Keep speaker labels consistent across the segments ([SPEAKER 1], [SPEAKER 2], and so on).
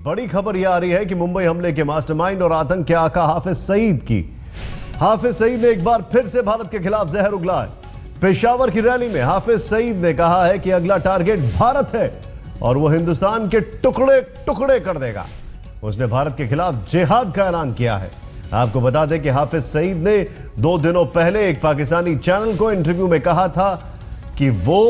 [SPEAKER 1] बड़ी खबर यह आ रही है कि मुंबई हमले के मास्टरमाइंड और आतंक के आका हाफिज सईद की। हाफिज सईद ने एक बार फिर से भारत के खिलाफ जहर उगला है। पेशावर की रैली में हाफिज सईद ने कहा है कि अगला टारगेट भारत है और वो हिंदुस्तान के टुकड़े टुकड़े कर देगा। उसने भारत के खिलाफ जिहाद का ऐलान किया है। आपको बता दें कि हाफिज सईद ने 2 दिनों पहले एक पाकिस्तानी चैनल को इंटरव्यू में कहा था कि वो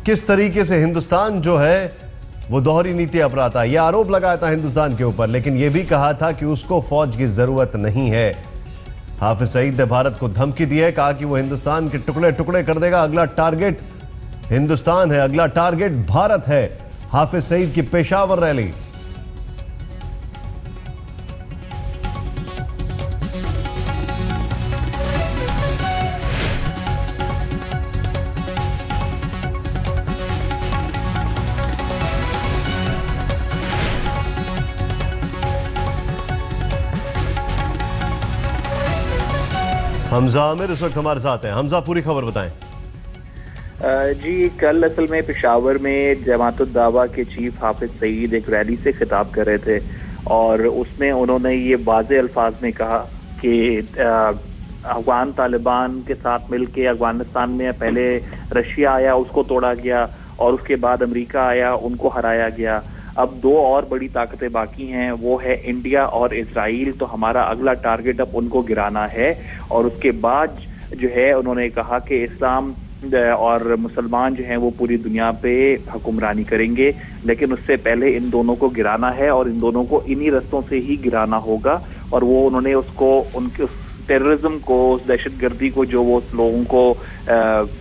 [SPEAKER 1] किस तरीके से हिंदुस्तान जो है वो दोहरी नीति अपनाता है। यह आरोप लगाया था हिंदुस्तान के ऊपर, लेकिन यह भी कहा था कि उसको फौज की जरूरत नहीं है। हाफिज सईद ने भारत को धमकी दी है, कहा कि वो हिंदुस्तान के टुकड़े टुकड़े कर देगा। अगला टारगेट हिंदुस्तान है, अगला टारगेट भारत है। हाफिज सईद की पेशावर रैली। हमजा आमिर इस वक्त हमारे साथ हैं। हमजा, पूरी खबर बताएं।
[SPEAKER 2] जी, कल असल में पेशावर में जमात-उद-दावा के चीफ हाफिज सईद एक रैली से खिताब कर रहे थे और उसमें उन्होंने ये वाज़े अल्फाज में कहा कि अफगान तालिबान के साथ मिलके अफगानिस्तान में पहले रशिया आया, उसको तोड़ा गया, और उसके बाद अमेरिका आया, उनको हराया गया। अब 2 और बड़ी ताकतें बाकी हैं, वो है इंडिया और इजराइल। तो हमारा अगला टारगेट अब उनको गिराना है। और उसके बाद जो है उन्होंने कहा कि इस्लाम और मुसलमान जो हैं वो पूरी दुनिया पे हुक्मरानी करेंगे, लेकिन उससे पहले इन दोनों को गिराना है और इन दोनों को इन्हीं रस्तों से ही गिराना होगा। और वो उन्होंने उसको उनके टेररिज्म को, उस दहशतगर्दी को जो वो लोगों को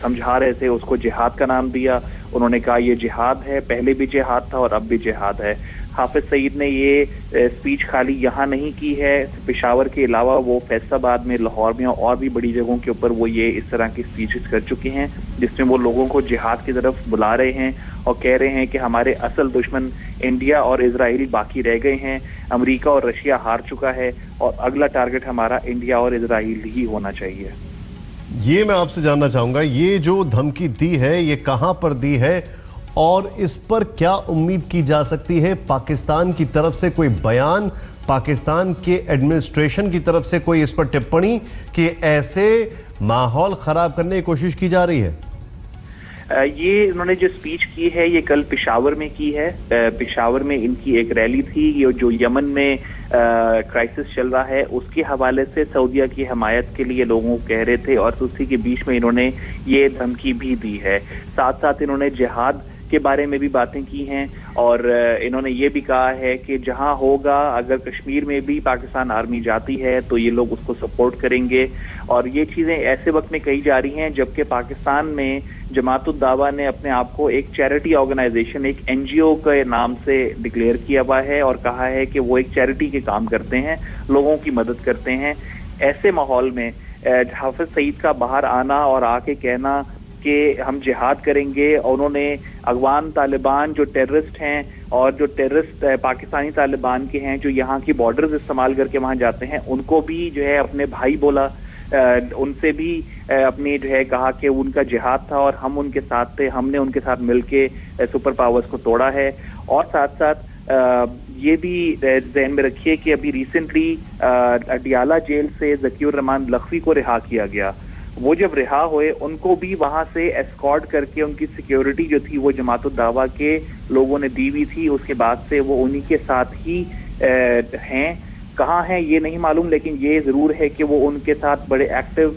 [SPEAKER 2] समझा रहे थे, उसको जिहाद का नाम दिया। उन्होंने कहा ये जिहाद है, पहले भी जिहाद था और अब भी जिहाद है। हाफिज सईद ने ये स्पीच खाली यहाँ नहीं की है, पेशावर के अलावा वो फैसलाबाद में, लाहौर में और भी बड़ी जगहों के ऊपर वो ये इस तरह की स्पीचेस कर चुके हैं, जिसमें वो लोगों को जिहाद की तरफ बुला रहे हैं और कह रहे हैं कि हमारे असल दुश्मन इंडिया और इजराइल बाकी रह गए हैं, अमेरिका और रशिया हार चुका है और अगला टारगेट हमारा इंडिया और इजराइल ही होना चाहिए।
[SPEAKER 1] ये मैं आपसे जानना चाहूंगा, ये जो धमकी दी है ये कहां पर दी है और इस पर क्या उम्मीद की जा सकती है? पाकिस्तान की तरफ से कोई बयान, पाकिस्तान के एडमिनिस्ट्रेशन की तरफ से कोई इस पर टिप्पणी कि ऐसे माहौल खराब करने की कोशिश की जा रही है?
[SPEAKER 2] ये इन्होंने जो स्पीच की है ये कल पेशावर में की है। पेशावर में इनकी एक रैली थी, ये जो यमन में क्राइसिस चल रहा है उसके हवाले से सऊदीया की हमायत के लिए लोगों को कह रहे थे और उसी के बीच में इन्होंने ये धमकी भी दी है। साथ साथ इन्होंने जिहाद के बारे में भी बातें की हैं और इन्होंने ये भी कहा है कि जहां होगा, अगर कश्मीर में भी पाकिस्तान आर्मी जाती है तो ये लोग उसको सपोर्ट करेंगे। और ये चीज़ें ऐसे वक्त में कही जा रही हैं जबकि पाकिस्तान में जमात-उद-दावा ने अपने आप को एक चैरिटी ऑर्गेनाइजेशन, एक NGO के नाम से डिक्लेयर किया हुआ है और कहा है कि वो एक चैरिटी के काम करते हैं, लोगों की मदद करते हैं। ऐसे माहौल में हाफिज सईद का बाहर आना और आके कहना कि हम जिहाद करेंगे, और उन्होंने अफगान तालिबान जो टेररिस्ट हैं और जो टेररिस्ट पाकिस्तानी तालिबान के हैं जो यहाँ की बॉर्डर्स इस्तेमाल करके वहाँ जाते हैं, उनको भी जो है अपने भाई बोला, उनसे भी अपने जो है कहा कि उनका जिहाद था और हम उनके साथ थे, हमने उनके साथ मिलके सुपर पावर्स को तोड़ा है। और साथ साथ ये भी ध्यान में रखिए कि अभी रिसेंटली अडियाला जेल से ज़कीउर रहमान लखवी को रिहा किया गया। वो जब रिहा हुए उनको भी वहां से एस्कॉर्ट करके उनकी सिक्योरिटी जो थी वो जमात-उद-दावा के लोगों ने दी हुई थी। उसके बाद से वो उन्हीं के साथ ही हैं। कहाँ हैं ये नहीं मालूम, लेकिन ये जरूर है कि वो उनके साथ बड़े एक्टिव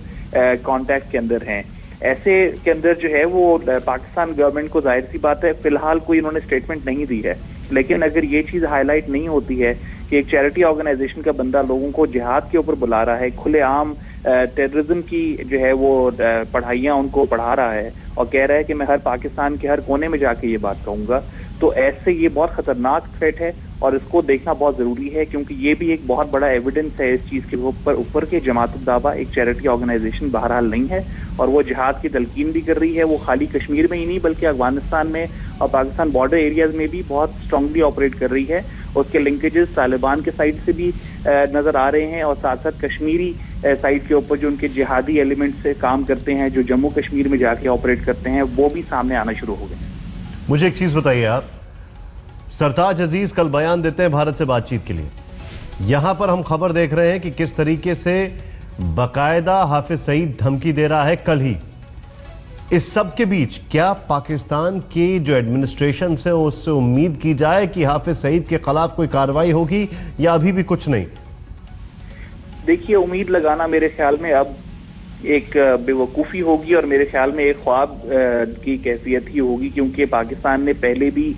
[SPEAKER 2] कांटेक्ट के अंदर हैं। ऐसे के अंदर जो है वो पाकिस्तान गवर्नमेंट को जाहिर सी बात है फिलहाल कोई इन्होंने स्टेटमेंट नहीं दी है, लेकिन अगर ये चीज़ हाईलाइट नहीं होती है कि एक चैरिटी ऑर्गेनाइजेशन का बंदा लोगों को जिहाद के ऊपर बुला रहा है, खुलेआम टेररिज्म की जो है वो पढ़ाइयाँ उनको पढ़ा रहा है और कह रहा है कि मैं हर पाकिस्तान के हर कोने में जाके ये बात कहूँगा, तो ऐसे ये बहुत खतरनाक थ्रेट है और इसको देखना बहुत ज़रूरी है, क्योंकि ये भी एक बहुत बड़ा एविडेंस है इस चीज़ के ऊपर के जमात-उद-दावा एक चैरिटी ऑर्गेनाइजेशन बहरहाल नहीं है और वो जिहाद की तलकीन भी कर रही है। वो खाली कश्मीर में ही नहीं बल्कि अफगानिस्तान में और पाकिस्तान बॉर्डर एरियाज में भी बहुत स्ट्रांगली ऑपरेट कर रही है। उसके लिंकेजेस तालिबान के साइड से भी नज़र आ रहे हैं और साथ साथ कश्मीरी साइड के ऊपर जो उनके जिहादी एलिमेंट से काम करते हैं, जो जम्मू कश्मीर में जाके ऑपरेट करते हैं, वो भी सामने आना शुरू हो गए।
[SPEAKER 1] मुझे एक चीज़ बताइए आप, सरताज अजीज कल बयान देते हैं भारत से बातचीत के लिए। यहां पर हम खबर देख रहे हैं कि किस तरीके से बाकायदा हाफिज सईद धमकी दे रहा है कल ही। इस सब के बीच क्या पाकिस्तान की जो एडमिनिस्ट्रेशन से उससे उम्मीद की जाए कि हाफिज सईद के खिलाफ कोई कार्रवाई होगी या अभी भी कुछ नहीं?
[SPEAKER 2] देखिए, उम्मीद लगाना मेरे ख्याल में अब एक बेवकूफ़ी होगी और मेरे ख्याल में एक ख्वाब की कैफियत ही होगी, क्योंकि पाकिस्तान ने पहले भी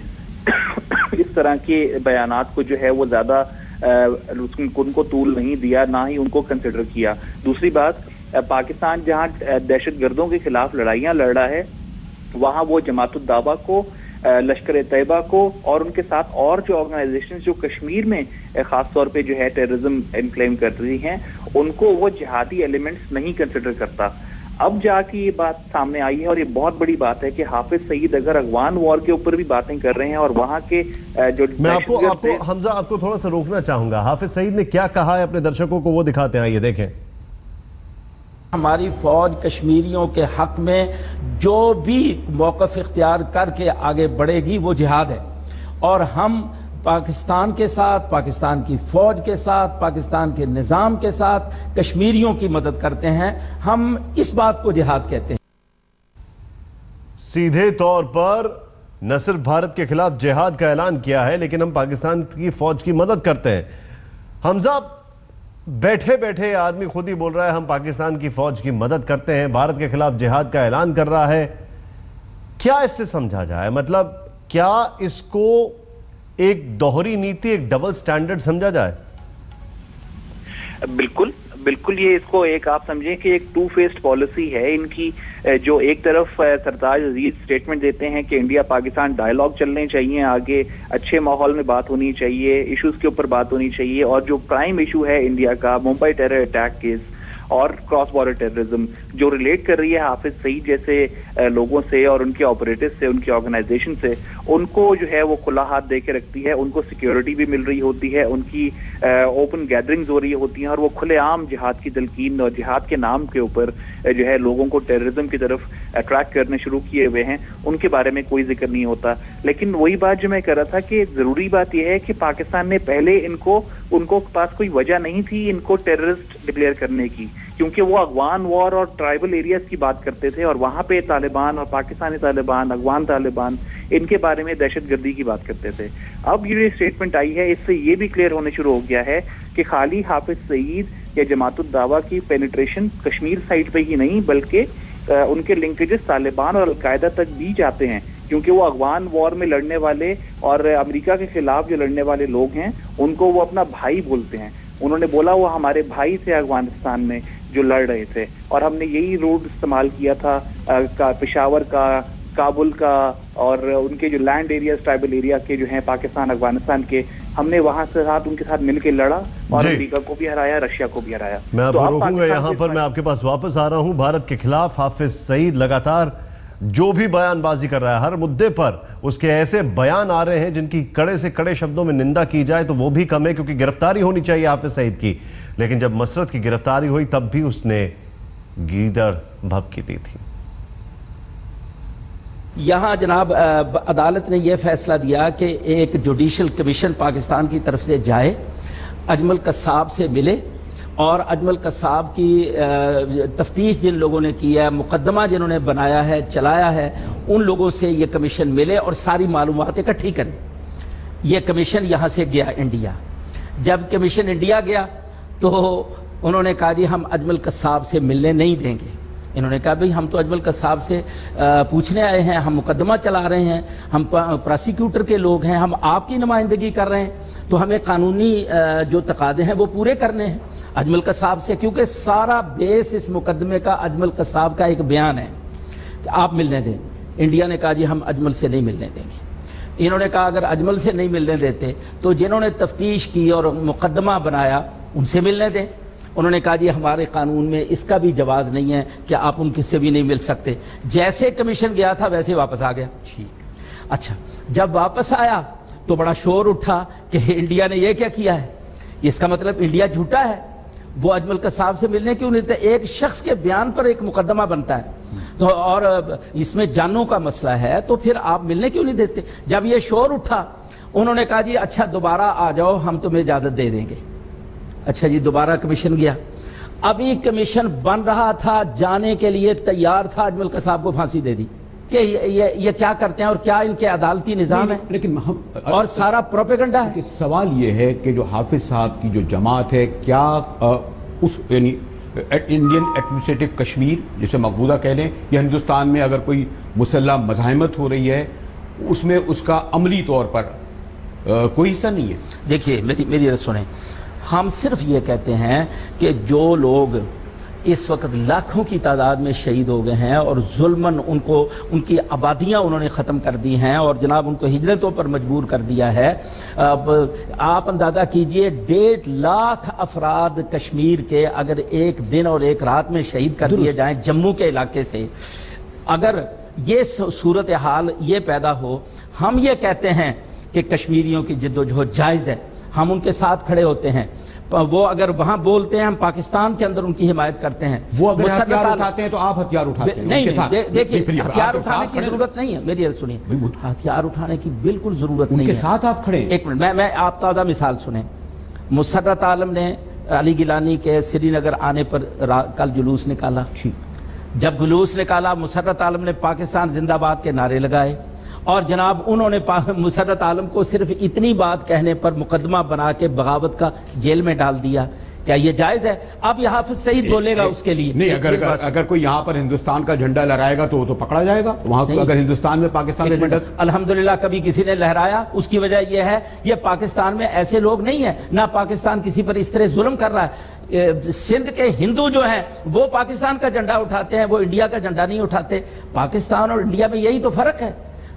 [SPEAKER 2] इस तरह के बयानात को जो है वो ज़्यादा उनको तूल नहीं दिया, ना ही उनको कंसिडर किया। दूसरी बात, पाकिस्तान जहां दहशतगर्दों के खिलाफ लड़ाइयां लड़ रहा है, वहां वो जमात-उद-दावा को, लश्कर तैयबा को और उनके साथ और जो ऑर्गेनाइजेशन जो कश्मीर में खास तौर पे जो है टेररिज्म इनक्लेम कर रही हैं, उनको वो जिहादी एलिमेंट्स नहीं कंसिडर करता। अब जाके ये बात सामने आई है और ये बहुत बड़ी बात है कि हाफिज सईद अगर अफगान वॉर के ऊपर भी बातें कर रहे हैं और वहां के जो
[SPEAKER 1] मैं आपको हमजा आपको थोड़ा सा रोकना चाहूंगा। हाफिज सईद ने क्या कहा है अपने दर्शकों को, वो दिखाते हैं, ये देखें।
[SPEAKER 3] हमारी फौज कश्मीरियों के हक में जो भी मौक़िफ़ इख्तियार करके आगे बढ़ेगी वो जिहाद है, और हम पाकिस्तान के साथ, पाकिस्तान की फौज के साथ, पाकिस्तान के निज़ाम के साथ कश्मीरियों की मदद करते हैं। हम इस बात को जिहाद कहते हैं।
[SPEAKER 1] सीधे तौर पर न सिर्फ भारत के खिलाफ जिहाद का ऐलान किया है, लेकिन हम पाकिस्तान की फौज की मदद करते हैं। हमजा, बैठे बैठे आदमी खुद ही बोल रहा है हम पाकिस्तान की फौज की मदद करते हैं, भारत के खिलाफ जिहाद का ऐलान कर रहा है। क्या इससे समझा जाए? मतलब क्या इसको एक दोहरी नीति, एक डबल स्टैंडर्ड समझा जाए?
[SPEAKER 2] बिल्कुल बिल्कुल, ये इसको एक आप समझें कि एक टू फेस्ड पॉलिसी है इनकी। जो एक तरफ सरताज अजीज स्टेटमेंट देते हैं कि इंडिया पाकिस्तान डायलॉग चलने चाहिए, आगे अच्छे माहौल में बात होनी चाहिए, इश्यूज के ऊपर बात होनी चाहिए, और जो प्राइम इशू है इंडिया का, मुंबई टेरर अटैक केस और क्रॉस बॉर्डर टेररिज्म, जो रिलेट कर रही है हाफिज सईद जैसे लोगों से और उनके ऑपरेटिव से, उनकी ऑर्गेनाइजेशन से, उनको जो है वो खुला हाथ दे के रखती है। उनको सिक्योरिटी भी मिल रही होती है, उनकी ओपन गैदरिंग्स हो रही होती हैं, और वो खुलेआम जिहाद की तलकीन और जिहाद के नाम के ऊपर जो है लोगों को टेररिज्म की तरफ अट्रैक्ट करने शुरू किए हुए हैं। उनके बारे में कोई जिक्र नहीं होता। लेकिन वही बात जो मैं कर रहा था कि जरूरी बात यह है कि पाकिस्तान ने पहले उनको पास कोई वजह नहीं थी इनको टेररिस्ट डिक्लेयर करने की, क्योंकि वो अफगान वॉर और ट्राइबल एरियाज की बात करते थे और वहां पे तालिबान और पाकिस्तानी तालिबान, अफगान तालिबान, इनके बारे में दहशतगर्दी की बात करते थे। अब ये स्टेटमेंट आई है, इससे ये भी क्लियर होने शुरू हो गया है कि खाली हाफिज सईद या जमात-उद-दावा की पेनिट्रेशन कश्मीर साइड पे ही नहीं, बल्कि उनके लिंकेजेस तालिबान और अलकायदा तक भी जाते हैं, क्योंकि वो अफगान वॉर में लड़ने वाले और अमेरिका के खिलाफ जो लड़ने वाले लोग हैं उनको वो अपना भाई बोलते हैं। उन्होंने बोला वो हमारे भाई थे अफगानिस्तान में जो लड़ रहे थे, और हमने यही रूट इस्तेमाल किया था पेशावर का, काबुल का, और उनके जो लैंड एरियाज, ट्राइबल एरिया के जो हैं पाकिस्तान अफगानिस्तान के, हमने वहां से उनके साथ मिलकर लड़ा और अमेरिका को भी हराया, रशिया को भी हराया।
[SPEAKER 1] मैं आपको रोकूंगा यहाँ पर, मैं आपके पास वापस आ रहा हूँ। भारत के खिलाफ हाफिज सईद लगातार जो भी बयानबाजी कर रहा है, हर मुद्दे पर उसके ऐसे बयान आ रहे हैं जिनकी कड़े से कड़े शब्दों में निंदा की जाए तो वो भी कम है, क्योंकि गिरफ्तारी होनी चाहिए हाफिज सईद की। लेकिन जब मसरत की गिरफ्तारी हुई तब भी उसने गीदड़ भभकी दी थी।
[SPEAKER 3] यहाँ जनाब अदालत ने यह फैसला दिया कि एक जुडिशल कमीशन पाकिस्तान की तरफ से जाए, अजमल कसाब से मिले, और अजमल कसाब की तफ्तीश जिन लोगों ने की है, मुकदमा जिन्होंने बनाया है, चलाया है, उन लोगों से ये कमीशन मिले और सारी मालूमात इकट्ठी करें। ये कमीशन यहाँ से गया इंडिया। जब कमीशन इंडिया गया तो उन्होंने कहा जी हम अजमल कसाब से मिलने नहीं देंगे। इन्होंने कहा भाई हम तो अजमल कसाब से पूछने आए हैं, हम मुकदमा चला रहे हैं, हम प्रोसिक्यूटर के लोग हैं, हम आपकी नुमाइंदगी कर रहे हैं, तो हमें कानूनी जो तकादे हैं वो पूरे करने हैं अजमल कसाब से, क्योंकि सारा बेस इस मुकदमे का अजमल कसाब का एक बयान है कि आप मिलने दें। इंडिया ने कहा जी हम अजमल से नहीं मिलने देंगे। इन्होंने कहा अगर अजमल से नहीं मिलने देते तो जिन्होंने तफ्तीश की और मुकदमा बनाया उनसे मिलने दें। उन्होंने कहा जी हमारे कानून में इसका भी जवाज नहीं है कि आप उनसे से भी नहीं मिल सकते। जैसे कमीशन गया था वैसे वापस आ गया। ठीक, अच्छा, जब वापस आया तो बड़ा शोर उठा कि इंडिया ने यह क्या किया है, इसका मतलब इंडिया झूठा है, वो अजमल कसाब से मिलने क्यों नहीं देते। एक शख्स के बयान पर एक मुकदमा बनता है तो, और इसमें जानों का मसला है, तो फिर आप मिलने क्यों नहीं देते। जब ये शोर उठा انہوں نے کہا جی اچھا دوبارہ آ جاؤ ہم تمہیں اجازت دے دیں گے. اچھا جی دوبارہ کمیشن گیا, ابھی کمیشن بن رہا تھا, جانے کے لیے تیار تھا, اجمل قصاب کو پھانسی دے دی کہ یہ کیا کرتے ہیں اور کیا ان کے عدالتی نظام ہے,
[SPEAKER 4] لیکن
[SPEAKER 3] اور سارا پروپیگنڈا ہے.
[SPEAKER 4] سوال یہ ہے کہ جو حافظ صاحب کی جو جماعت ہے, کیا اس یعنی انڈین ایڈمنسٹریٹو کشمیر جسے مقبوضہ کہہ لیں, یا ہندوستان میں اگر کوئی مسلح مزاحمت ہو رہی ہے اس میں اس کا عملی طور پر کوئی حصہ نہیں ہے؟
[SPEAKER 3] دیکھیے میری رات سنیں, ہم صرف یہ کہتے ہیں کہ جو لوگ اس وقت لاکھوں کی تعداد میں شہید ہو گئے ہیں اور ظلماً ان کی آبادیاں انہوں نے ختم کر دی ہیں اور جناب ان کو ہجرتوں پر مجبور کر دیا ہے. اب آپ اندازہ کیجئے 1.5 لاکھ افراد کشمیر کے اگر ایک دن اور ایک رات میں شہید کر دیے جائیں جموں کے علاقے سے, اگر یہ صورتحال یہ پیدا ہو, ہم یہ کہتے ہیں کہ کشمیریوں کی جد و جہد جائز ہے, ہم ان کے ساتھ کھڑے ہوتے ہیں. وہ اگر وہاں بولتے ہیں ہم پاکستان کے اندر ان کی حمایت کرتے ہیں.
[SPEAKER 4] وہ اگر ہتھیار اٹھاتے ہیں تو آپ ہتھیار اٹھاتے ہیں؟
[SPEAKER 3] نہیں, دیکھیے ہتھیار اٹھانے کی ضرورت نہیں ہے, میری سنیے, ہتھیار اٹھانے کی بالکل ضرورت نہیں ہے.
[SPEAKER 4] ان کے ساتھ آپ کھڑے ہیں.
[SPEAKER 3] ایک منٹ, میں آپ تازہ مثال سنیں. مسرت عالم نے علی گیلانی کے سری نگر آنے پر کل جلوس نکالا. جب جلوس نکالا مسرت عالم نے پاکستان زندہ باد کے نعرے لگائے, اور جناب انہوں نے مسرت عالم کو صرف اتنی بات کہنے پر مقدمہ بنا کے بغاوت کا جیل میں ڈال دیا. کیا یہ جائز ہے؟ اب یہ حافظ سعید بولے گا اس کے لیے
[SPEAKER 4] نہیں, اگر کوئی یہاں پر ہندوستان کا جھنڈا لہرائے گا تو وہ تو پکڑا جائے گا. وہاں اگر ہندوستان میں پاکستان کا جھنڈا
[SPEAKER 3] الحمدللہ کبھی کسی نے لہرایا, اس کی وجہ یہ ہے یہ پاکستان میں ایسے لوگ نہیں ہیں, نہ پاکستان کسی پر اس طرح ظلم کر رہا ہے. سندھ کے ہندو جو ہیں وہ پاکستان کا جھنڈا اٹھاتے ہیں, وہ انڈیا کا جھنڈا نہیں اٹھاتے. پاکستان اور انڈیا میں یہی تو فرق ہے.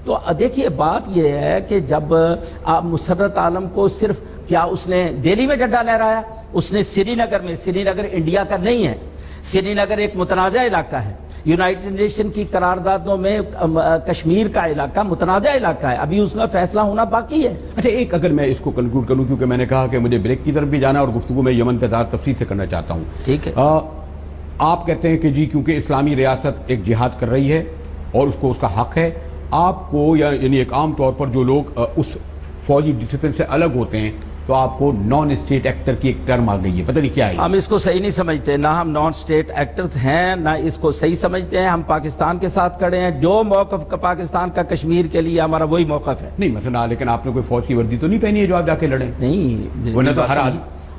[SPEAKER 3] تو دیکھیے بات یہ ہے کہ جب آپ مسرت عالم کو صرف کیا اس نے دہلی میں جھنڈا لہرایا, اس نے سری نگر میں, سری نگر انڈیا کا نہیں ہے, سری نگر ایک متنازع علاقہ ہے. یونائٹڈ نیشن کی قراردادوں میں کشمیر کا علاقہ متنازع علاقہ ہے, ابھی اس کا فیصلہ ہونا باقی ہے.
[SPEAKER 4] اچھا ایک اگر میں اس کو کنکلوڈ کروں, کیونکہ میں نے کہا کہ مجھے بریک کی طرف بھی جانا اور گفتگو میں یمن پہ زیادہ تفصیل سے کرنا چاہتا ہوں.
[SPEAKER 3] ٹھیک ہے.
[SPEAKER 4] آپ کہتے ہیں کہ جی کیونکہ اسلامی ریاست ایک جہاد کر رہی ہے اور اس کو اس کا حق ہے, آپ کو یعنی ایک عام طور پر جو لوگ اس فوجی ڈسپلن سے الگ ہوتے ہیں تو آپ کو نان اسٹیٹ ایکٹر کی ایک ٹرم آ گئی ہے, پتہ نہیں کیا ہے.
[SPEAKER 3] ہم اس کو صحیح نہیں سمجھتے, نہ ہم نان اسٹیٹ ایکٹرز ہیں نہ اس کو صحیح سمجھتے ہیں. ہم پاکستان کے ساتھ کھڑے ہیں, جو موقف پاکستان کا کشمیر کے لیے ہمارا وہی موقف ہے.
[SPEAKER 4] نہیں مثلا, لیکن آپ نے کوئی فوج کی وردی تو نہیں پہنی ہے جو آپ جا کے لڑیں؟
[SPEAKER 3] نہیں,
[SPEAKER 4] وہ تو ہر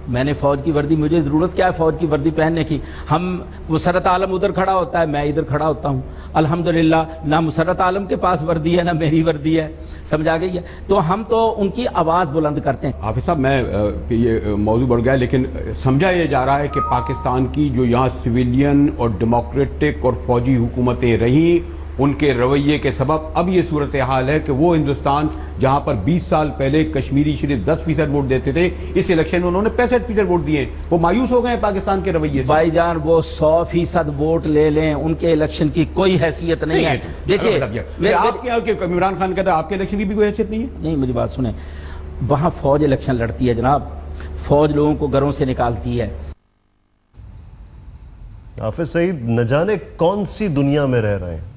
[SPEAKER 3] میں نے فوج کی وردی, مجھے ضرورت کیا ہے فوج کی وردی پہننے کی؟ ہم مسرت عالم ادھر کھڑا ہوتا ہے, میں ادھر کھڑا ہوتا ہوں. الحمدللہ نہ مسرت عالم کے پاس وردی ہے نہ میری وردی ہے, سمجھا گئی ہے. تو ہم تو ان کی آواز بلند کرتے ہیں.
[SPEAKER 4] حافظ صاحب میں یہ موضوع بڑھ گیا, لیکن سمجھا یہ جا رہا ہے کہ پاکستان کی جو یہاں سویلین اور ڈیموکریٹک اور فوجی حکومتیں رہیں, ان کے رویے کے سبب اب یہ صورتحال ہے کہ وہ ہندوستان جہاں پر 20 سال پہلے کشمیری صرف 10% ووٹ دیتے تھے, اس الیکشن میں انہوں نے 65% ووٹ دیے, وہ مایوس ہو گئے ہیں پاکستان کے رویے سے.
[SPEAKER 3] بھائی جان وہ 100% ووٹ لے لیں, ان کے الیکشن کی کوئی حیثیت نہیں ہے. دیکھیے
[SPEAKER 4] آپ کے عمران خان کہتا ہے آپ کے الیکشن کی بھی کوئی حیثیت نہیں ہے.
[SPEAKER 3] نہیں, میری بات سنیں, وہاں فوج الیکشن لڑتی ہے جناب, فوج لوگوں کو گھروں سے نکالتی ہے.
[SPEAKER 1] حافظ سعید نہ جانے کون سی دنیا میں رہ رہے ہیں.